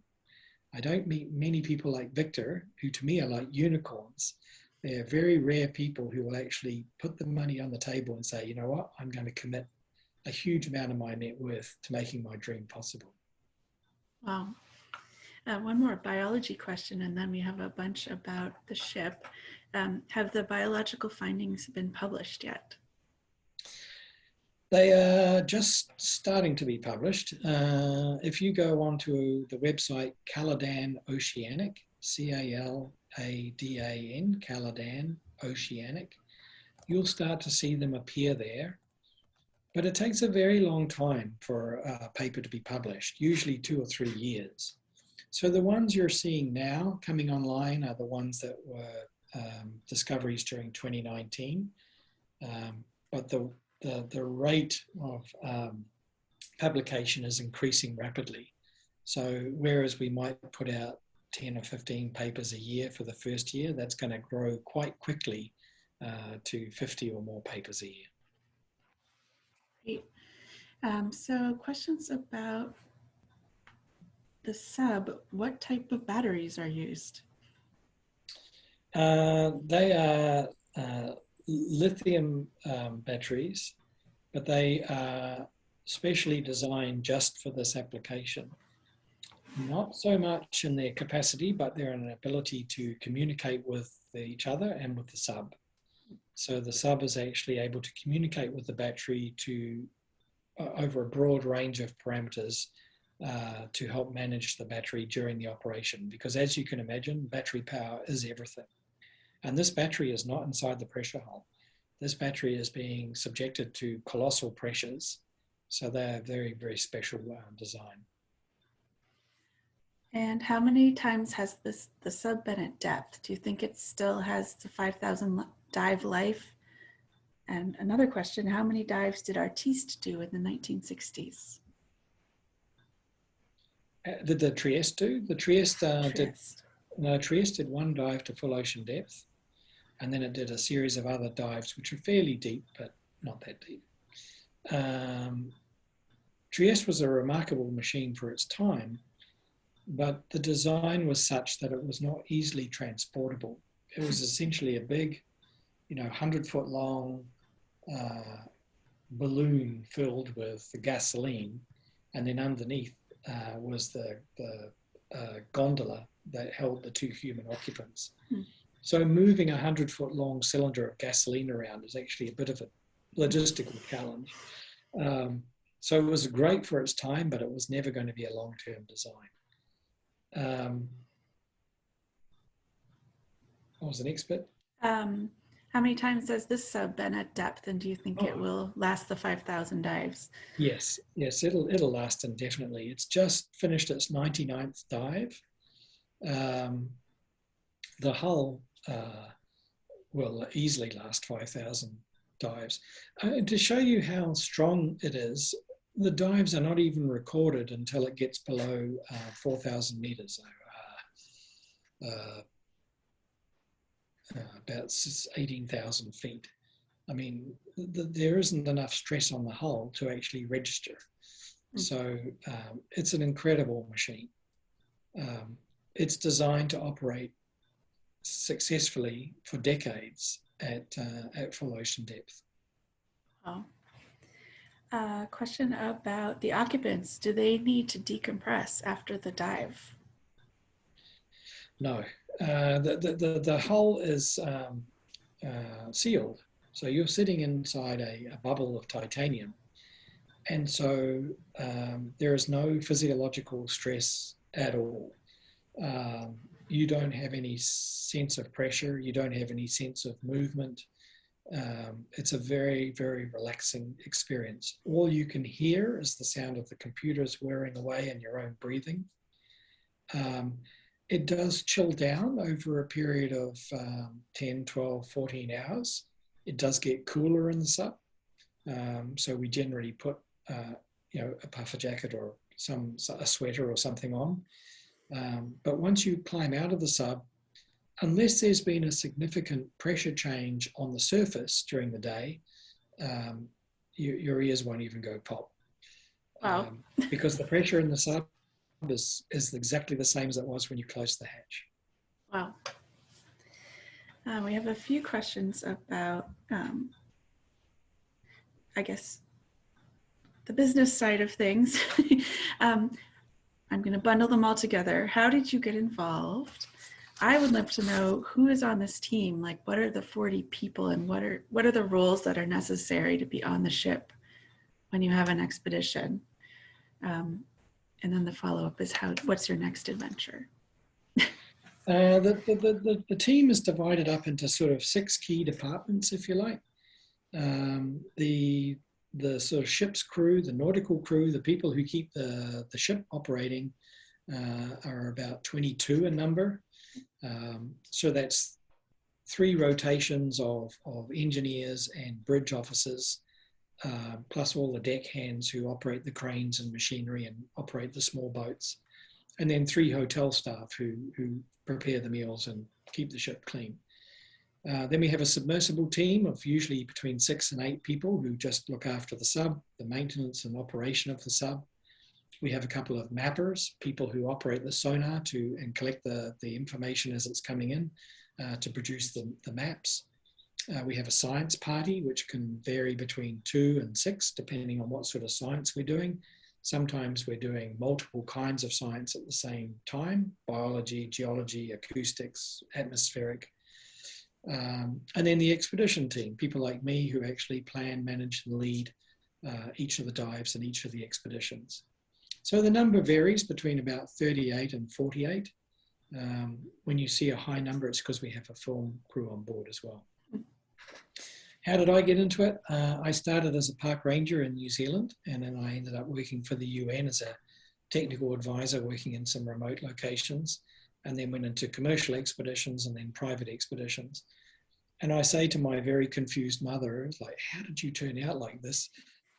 I don't meet many people like Victor, who to me are like unicorns. They're very rare people who will actually put the money on the table and say, you know what, I'm going to commit a huge amount of my net worth to making my dream possible. Wow. One more biology question, and then we have a bunch about the ship. Have the biological findings been published yet? They are just starting to be published. If you go onto the website Caladan Oceanic, C-A-L-A-D-A-N, Caladan Oceanic, you'll start to see them appear there. But it takes a very long time for a paper to be published, usually 2 or 3 years. So the ones you're seeing now coming online are the ones that were discoveries during 2019. But the rate of publication is increasing rapidly. So whereas we might put out 10 or 15 papers a year for the first year, that's going to grow quite quickly to 50 or more papers a year. Great. So questions about the sub, what type of batteries are used? They are lithium batteries, but they are specially designed just for this application. Not so much in their capacity, but they're an ability to communicate with each other and with the sub. So the sub is actually able to communicate with the battery to over a broad range of parameters to help manage the battery during the operation. Because as you can imagine, battery power is everything. And this battery is not inside the pressure hull. This battery is being subjected to colossal pressures. So they're very, very special design. And how many times has the sub been at depth? Do you think it still has the 5,000 dive life? And another question, how many dives did Artiste do in the 1960s? Did the Trieste do? The Trieste, Trieste did 1 dive to full ocean depth, and then it did a series of other dives which are fairly deep, but not that deep. Trieste was a remarkable machine for its time, but the design was such that it was not easily transportable. It was essentially a big, 100-foot long balloon filled with the gasoline, and then underneath was the gondola that held the 2 human occupants. So moving a 100-foot long cylinder of gasoline around is actually a bit of a logistical challenge. So it was great for its time, but it was never going to be a long-term design. What was the next bit? How many times has this sub been at depth, and do you think it will last the 5,000 dives? Yes, it'll last indefinitely. It's just finished its 99th dive. The hull will easily last 5,000 dives. To show you how strong it is, the dives are not even recorded until it gets below 4,000 meters, about 18,000 feet. I mean, there isn't enough stress on the hull to actually register. So it's an incredible machine. It's designed to operate successfully for decades at full ocean depth. Oh. Question about the occupants. Do they need to decompress after the dive? No. The hull is sealed. So you're sitting inside a bubble of titanium. And so there is no physiological stress at all. You don't have any sense of pressure. You don't have any sense of movement. It's a very, very relaxing experience. All you can hear is the sound of the computers whirring away and your own breathing. It does chill down over a period of 10, 12, 14 hours. It does get cooler in the sub. So we generally put a puffer jacket or a sweater or something on. But once you climb out of the sub, unless there's been a significant pressure change on the surface during the day, your ears won't even go pop. Wow. Because the pressure in the sub is exactly the same as it was when you closed the hatch. Wow. We have a few questions about, I guess, the business side of things. I'm going to bundle them all together. How did you get involved? I would love to know who is on this team. Like, what are the 40 people, and what are the roles that are necessary to be on the ship when you have an expedition? And then the follow-up is what's your next adventure? The team is divided up into sort of 6 key departments, if you like. The sort of ship's crew, the nautical crew, the people who keep the ship operating are about 22 in number. So that's 3 rotations of engineers and bridge officers, plus all the deck hands who operate the cranes and machinery and operate the small boats. And then 3 hotel staff who prepare the meals and keep the ship clean. Then we have a submersible team of usually between 6 and 8 people who just look after the sub, the maintenance and operation of the sub. We have a couple of mappers, people who operate the sonar and collect the information as it's coming in to produce the maps. We have a science party, which can vary between 2 and 6, depending on what sort of science we're doing. Sometimes we're doing multiple kinds of science at the same time: biology, geology, acoustics, atmospheric. And then the expedition team, people like me who actually plan, manage, and lead each of the dives and each of the expeditions. So the number varies between about 38 and 48. When you see a high number, it's because we have a film crew on board as well. How did I get into it? I started as a park ranger in New Zealand, and then I ended up working for the UN as a technical advisor, working in some remote locations, and then went into commercial expeditions and then private expeditions. And I say to my very confused mother, like, how did you turn out like this?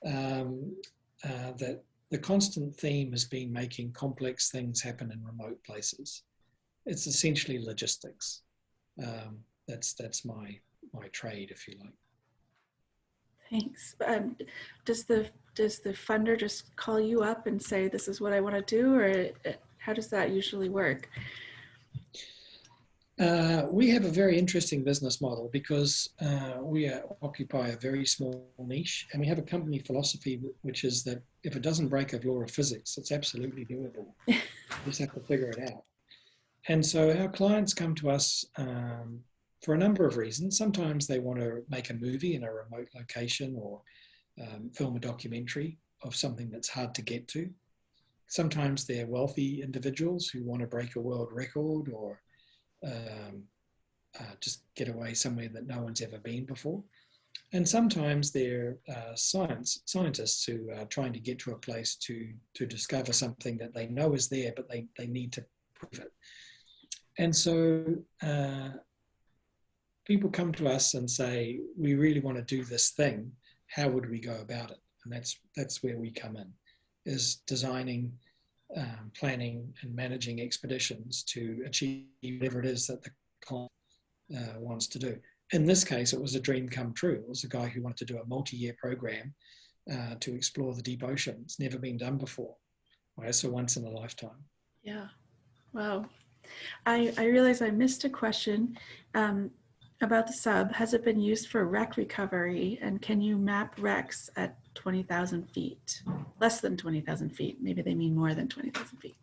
That the constant theme has been making complex things happen in remote places. It's essentially logistics. That's my trade, if you like. Thanks. Does the funder just call you up and say, this is what I want to do, or how does that usually work? We have a very interesting business model because we occupy a very small niche, and we have a company philosophy, which is that if it doesn't break a law of physics, it's absolutely doable. You just have to figure it out. And so our clients come to us for a number of reasons. Sometimes they want to make a movie in a remote location or film a documentary of something that's hard to get to. Sometimes they're wealthy individuals who want to break a world record or just get away somewhere that no one's ever been before. And sometimes they're scientists who are trying to get to a place to discover something that they know is there, but they need to prove it. And so people come to us and say, we really want to do this thing. How would we go about it? And that's where we come in, is designing, planning and managing expeditions to achieve whatever it is that the client wants to do. In this case, it was a dream come true. It was a guy who wanted to do a multi-year program to explore the deep ocean. It's never been done before. Right? So once in a lifetime. Yeah. Wow. I realize I missed a question about the sub. Has it been used for wreck recovery, and can you map wrecks at 20,000 feet? Less than 20,000 feet. Maybe they mean more than 20,000 feet.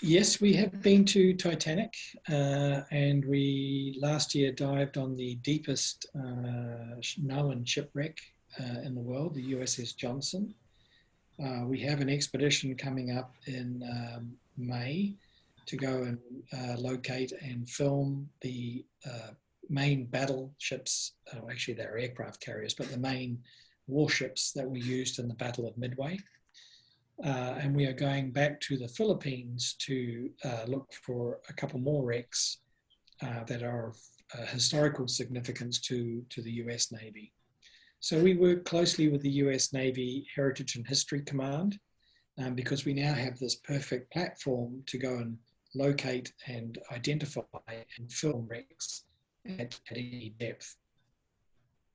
Yes, we have been to Titanic, and we last year dived on the deepest known shipwreck in the world, the USS Johnson. We have an expedition coming up in May to go and locate and film the main battleships, actually they're aircraft carriers, but the main warships that were used in the Battle of Midway. And we are going back to the Philippines to look for a couple more wrecks that are of historical significance to the US Navy. So we work closely with the US Navy Heritage and History Command because we now have this perfect platform to go and locate and identify and film wrecks at any depth.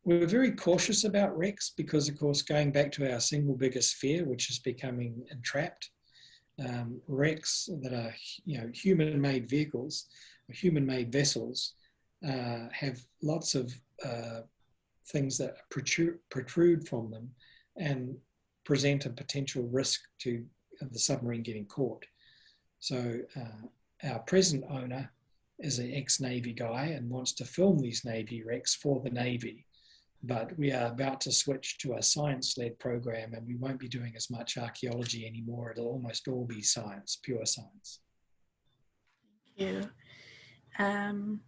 We're very cautious about wrecks because, of course, going back to our single biggest fear, which is becoming entrapped, wrecks that are, human-made vehicles, human-made vessels, have lots of things that protrude from them and present a potential risk to the submarine getting caught. So our present owner is an ex-Navy guy and wants to film these Navy wrecks for the Navy. But we are about to switch to a science-led program, and we won't be doing as much archaeology anymore. It'll almost all be science, pure science. Thank you.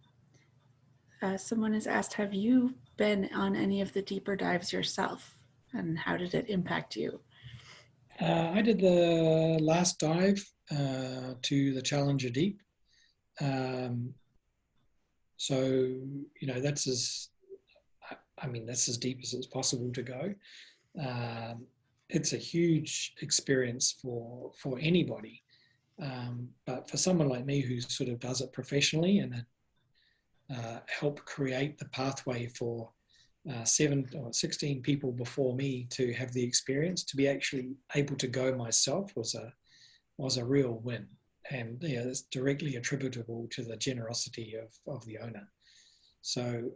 Someone has asked, have you been on any of the deeper dives yourself, and how did it impact you? I did the last dive to the Challenger Deep. So, that's as deep as it's possible to go. It's a huge experience for anybody. But for someone like me who sort of does it professionally and helped create the pathway for 7 or 16 people before me to have the experience, to be actually able to go myself was a real win. And it's directly attributable to the generosity of the owner. So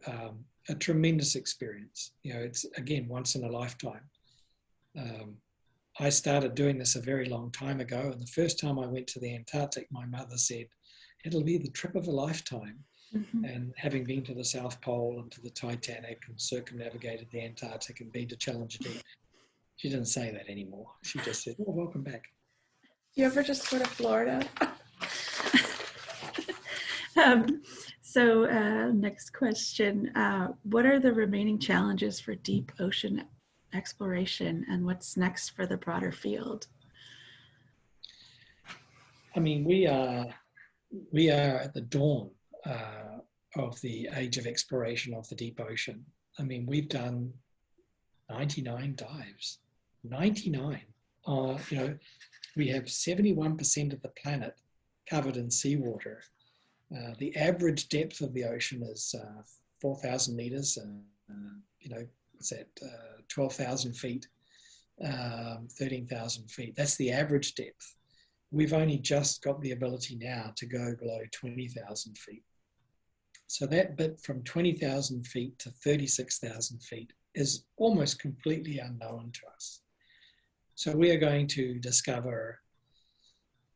a tremendous experience. It's, again, once in a lifetime. I started doing this a very long time ago, and the first time I went to the Antarctic, my mother said, it'll be the trip of a lifetime. Mm-hmm. And having been to the South Pole and to the Titanic and circumnavigated the Antarctic and been to Challenger Deep, she didn't say that anymore. She just said, oh, welcome back. Do you ever just go to Florida? Next question. What are the remaining challenges for deep ocean exploration, and what's next for the broader field? I mean, we are at the dawn of the age of exploration of the deep ocean. I mean, we've done 99 dives, 99. We have 71% of the planet covered in seawater. The average depth of the ocean is 4,000 meters, what's that, 12,000 feet, 13,000 feet. That's the average depth. We've only just got the ability now to go below 20,000 feet. So that bit from 20,000 feet to 36,000 feet is almost completely unknown to us. So we are going to discover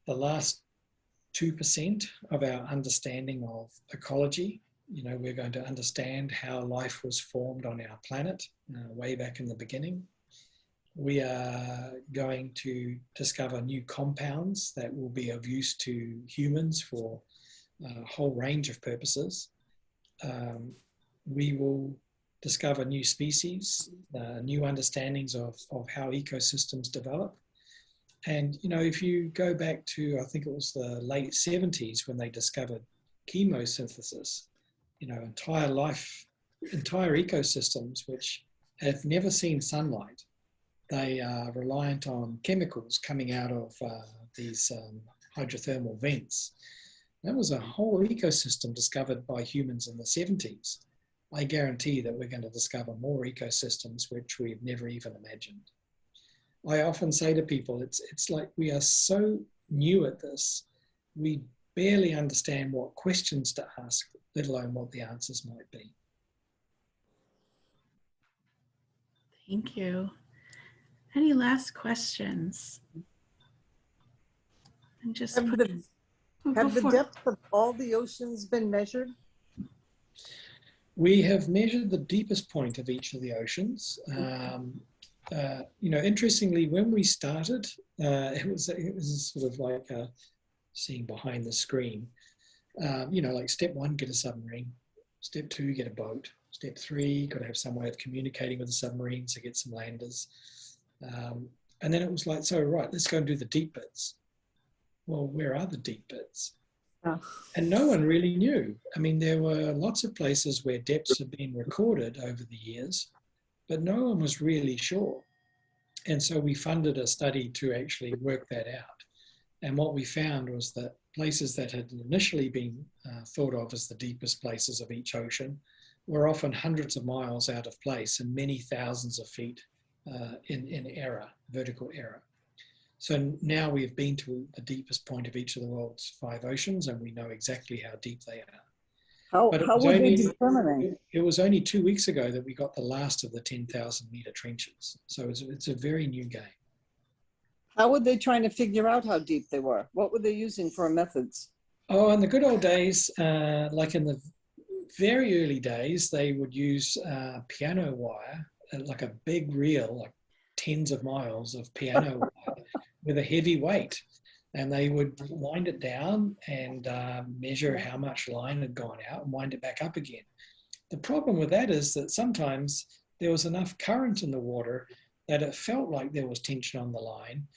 the last 2% of our understanding of ecology. We're going to understand how life was formed on our planet way back in the beginning. We are going to discover new compounds that will be of use to humans for a whole range of purposes. We will discover new species, new understandings of how ecosystems develop. And, if you go back to, I think it was the late 70s when they discovered chemosynthesis, entire ecosystems which have never seen sunlight. They are reliant on chemicals coming out of these hydrothermal vents. That was a whole ecosystem discovered by humans in the 70s. I guarantee that we're going to discover more ecosystems which we've never even imagined. I often say to people, it's like we are so new at this, we barely understand what questions to ask, let alone what the answers might be. Thank you. Any last questions? And just have the depth of all the oceans been measured? We have measured the deepest point of each of the oceans. Interestingly, when we started, it was sort of like seeing behind the screen. Like step 1, get a submarine. Step 2, get a boat. Step 3, got to have some way of communicating with the submarine, so get some landers. And then it was like, so right, let's go and do the deep bits. Well, where are the deep bits? Oh. And no one really knew. I mean, there were lots of places where depths had been recorded over the years, but no one was really sure. And so we funded a study to actually work that out. And what we found was that places that had initially been thought of as the deepest places of each ocean were often hundreds of miles out of place and many thousands of feet in error, vertical error. So now we've been to the deepest point of each of the world's 5 oceans, and we know exactly how deep they are. How were they determining? It was only 2 weeks ago that we got the last of the 10,000 meter trenches. So it's a very new game. How were they trying to figure out how deep they were? What were they using for methods? Oh, in the good old days, like in the very early days, they would use piano wire, like a big reel, like tens of miles of piano wire with a heavy weight. And they would wind it down and measure how much line had gone out and wind it back up again. The problem with that is that sometimes there was enough current in the water that it felt like there was tension on the line,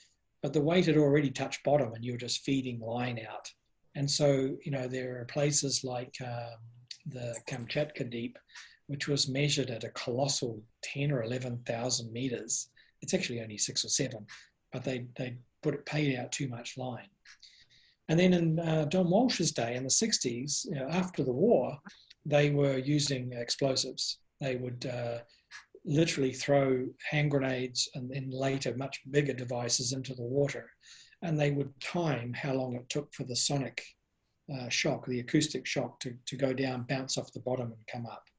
but the weight had already touched bottom and you were just feeding line out. And so, you know, there are places like the Kamchatka Deep, which was measured at a colossal 10 or 11,000 meters. It's actually only 6 or 7, but they paid out too much line. And then in Don Walsh's day in the 60s, you know, after the war, they were using explosives. They would literally throw hand grenades and then later much bigger devices into the water. And they would time how long it took for the sonic shock, the acoustic shock to go down, bounce off the bottom and come up.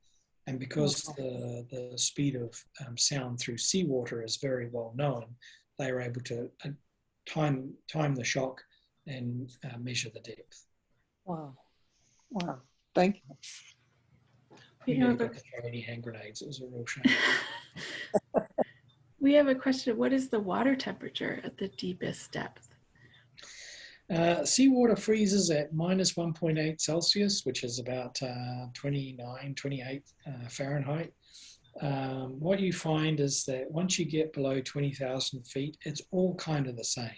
And because the speed of sound through seawater is very well known, they were able to time the shock and measure the depth. Wow. Wow. Thank you. We never got to throw any hand grenades. It was a real shame. We have a question. What is the water temperature at the deepest depth? Seawater freezes at minus 1.8 Celsius, which is about 29, 28 Fahrenheit. What you find is that once you get below 20,000 feet, it's all kind of the same.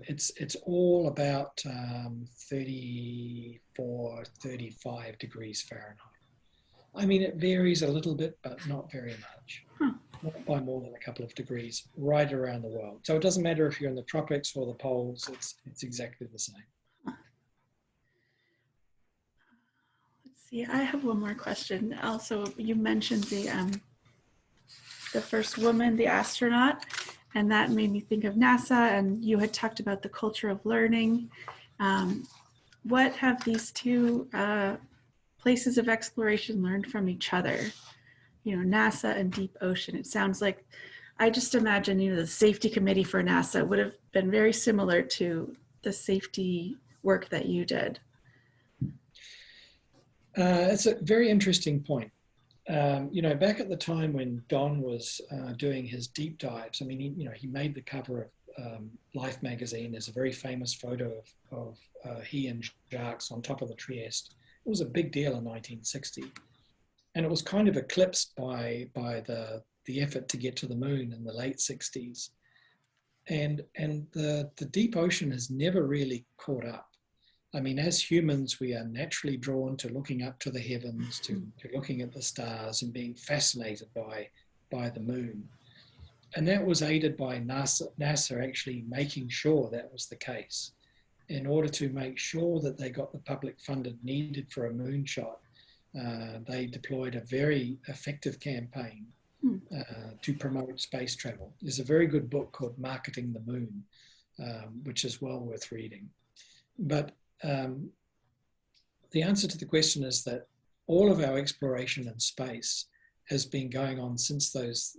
It's all about 34, 35 degrees Fahrenheit. I mean, it varies a little bit, but not very much. Not by more than a couple of degrees right around the world. So it doesn't matter if you're in the tropics or the poles, it's exactly the same. Let's see, I have one more question. Also, you mentioned the first woman, the astronaut, and that made me think of NASA, and you had talked about the culture of learning. What have these two places of exploration learned from each other? You know, NASA and deep ocean. It sounds like, I just imagine, you know, the safety committee for NASA would have been very similar to the safety work that you did. It's a very interesting point. You know, back at the time when Don was doing his deep dives, I mean, he made the cover of Life magazine. There's a very famous photo of he and Jacques on top of the Trieste. It was a big deal in 1960. And it was kind of eclipsed by the effort to get to the moon in the late 60s. And the deep ocean has never really caught up. I mean, as humans, we are naturally drawn to looking up to the heavens, to looking at the stars and being fascinated by the moon. And that was aided by NASA actually making sure that was the case. In order to make sure that they got the public funded needed for a moonshot, they deployed a very effective campaign to promote space travel. There's a very good book called Marketing the Moon, which is well worth reading. But the answer to the question is that all of our exploration in space has been going on since those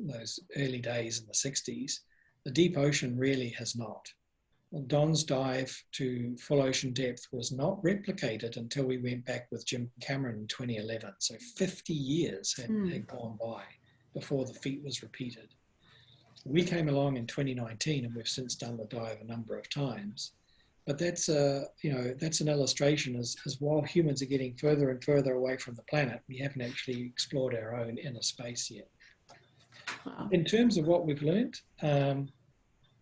early days in the 60s. The deep ocean really has not. Don's dive to full ocean depth was not replicated until we went back with Jim Cameron in 2011. So 50 years had gone by before the feat was repeated. We came along in 2019 and we've since done the dive a number of times. But that's that's an illustration as while humans are getting further and further away from the planet, we haven't actually explored our own inner space yet. Wow. In terms of what we've learned,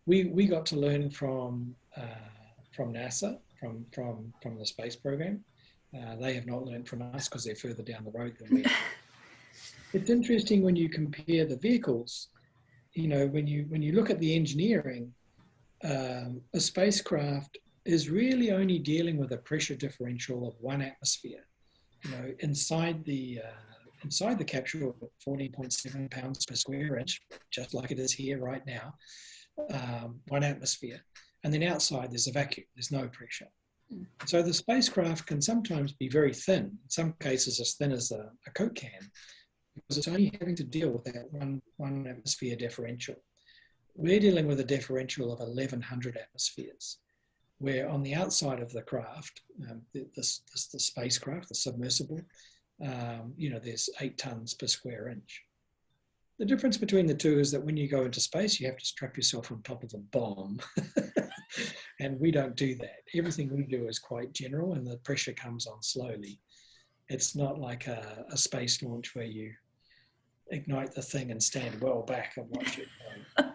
we got to learn from NASA, from the space program. They have not learned from us because they're further down the road than we are. It's interesting when you compare the vehicles. You know, when you look at the engineering, a spacecraft is really only dealing with a pressure differential of 1 atmosphere. Inside the capsule, 14.7 pounds per square inch, just like it is here right now, 1 atmosphere. And then outside there's a vacuum, there's no pressure. So the spacecraft can sometimes be very thin, in some cases as thin as a Coke can, because it's only having to deal with that one atmosphere differential. We're dealing with a differential of 1,100 atmospheres, where on the outside of the craft, the spacecraft, the submersible, there's 8 tons per square inch. The difference between the two is that when you go into space, you have to strap yourself on top of a bomb. And we don't do that. Everything we do is quite general and the pressure comes on slowly. It's not like a space launch where you ignite the thing and stand well back and watch it go.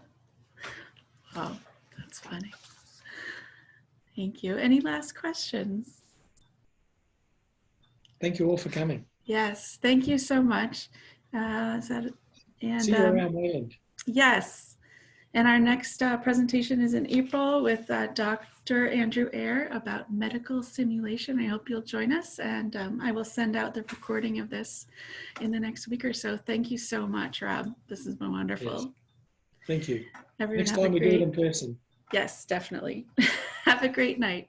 Oh, that's funny. Thank you. Any last questions? Thank you all for coming. Yes, thank you so much. See you around Wayland. Yes. And our next presentation is in April with Dr. Andrew Eyre about medical simulation. I hope you'll join us, and I will send out the recording of this in the next week or so. Thank you so much, Rob. This has been wonderful. Yes. Thank you. Everyone Next time we do it in person. Yes, definitely. Have a great night.